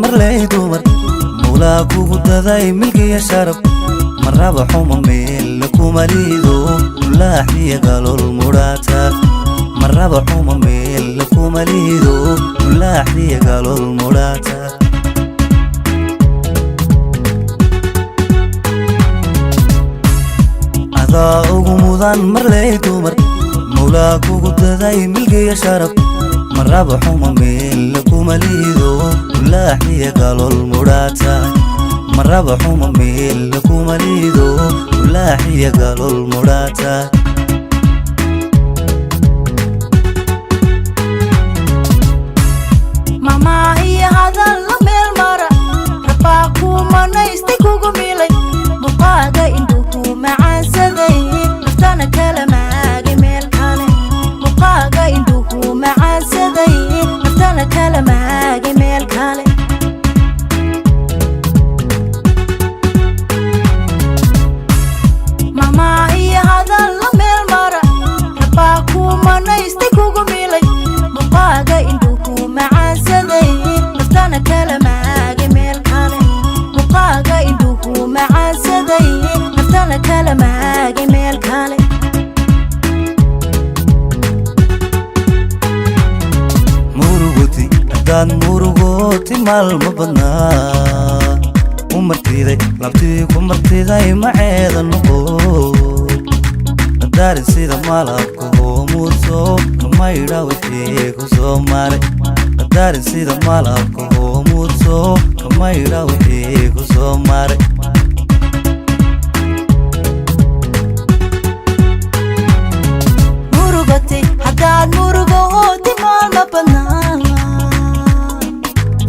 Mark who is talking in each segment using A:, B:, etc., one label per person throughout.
A: مرلي دومر مولاك وقداي ملقي يا شرف مرة حوم ميلك ومريدو لا حي قالوا المراتب مرة حوم ميلك ومريدو لا حي قالوا المراتب هذا أغمضان مرلي دومر مولاك وقداي ملقي يا شرف مرة حوم ميلك ومريدو لا حي قالوا المراتب مرة حوم ميلك ومريدو لا حي قالوا المراتب
B: ماما هي هذا الميل مرة رباكو مانا يستيقوكو ميلي مقاقا اندوكو معان سذي نفتانا كلماقي ميل كالي مقاقا اندوكو معان سذي نفتانا كلماقي ميل كالي ماما هي هذا الميل مرة رباكو مانا يستيقوكو ميلي مقاقا اندوكو معان سذي نفتانا كلماقي ميل كالي مقاقا اندوكو معان سذي نفتانا كلماقي ميل كالي
A: muruguti haddaad murugooti maalma badnaa u martiday labtii ku martiday maceeda noqo nadaarin sida malabka hoomuudso kamaydha wixii ku soo maray nadaarin sida malabka hoomuudso kamaydha wixii ku soo maray
B: murugati haddaad murugooti maalma badnaa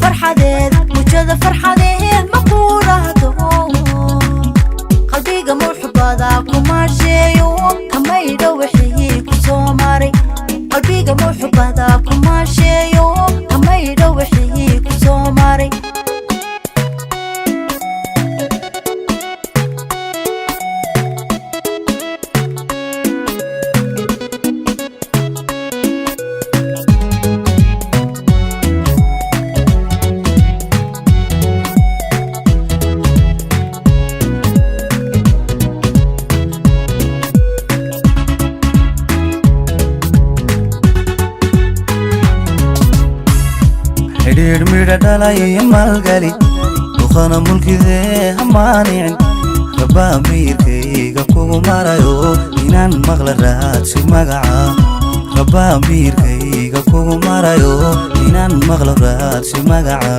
B: farxadeed mujada farxadeed ma quurahdo qalbiga muxubada kumaasheeyo kamaydha wixii ku soo maray qalbiga muxubada kumaasheeyo kamaydha wixii ku soo maray
A: xidhiidh midha dhalay maalgali duqana mulkidee hamaanicin rabbaa miirkayga kugu marayo inaan maqla raadsi magaca rabbaa miirkayga kugu marayo inaan maqla raadsi magaca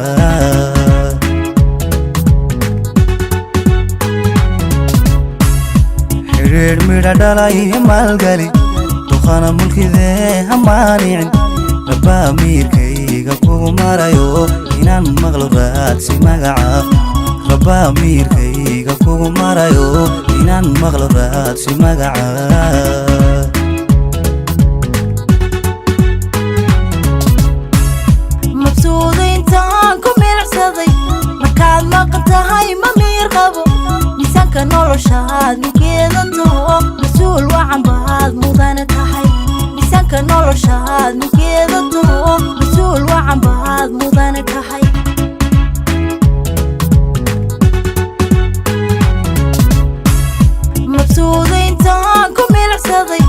A: xidhiidh midha dhalay maalgali duqana mulkidee hamaanicin rabbaa miirkayga kugu marayo inaan maqlo raadsi magaca rabbaa miirkayga kugu marayo inaan maqlo raadsi magaca
B: mabsuuda intaan ku milicsaday markaad maqan tahay ma miir qabo miisaanka noloshaad mugeeda taho mas-uul wacan baad mudane tahay miisaanka noloshaad mugeeda taho mas-uul wacan baad mudane tahay mabsuuda intaan ku milicsaday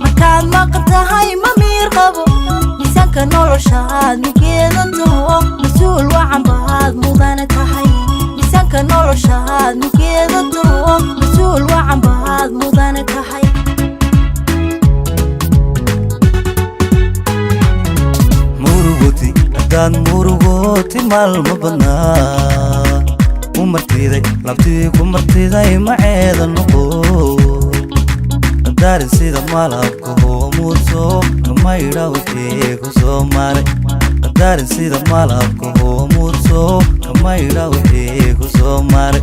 B: markaad maqan tahay ma miir qabo miisaanka noloshaad mugeeda taho mas-uul wacan baad mudane tahay miisaanka noloshaad mugeeda taho mas-uul wacan baad mudane tahay
A: muruguti haddaad murugooti maalma badnaa u martiday labtii ku martiday maceeda noqo nadaarin sida malabka hoomuudso kamaydha wixii ku soo maray nadaarin sida malabka hoomuudso kamaydha wixii ku soo maray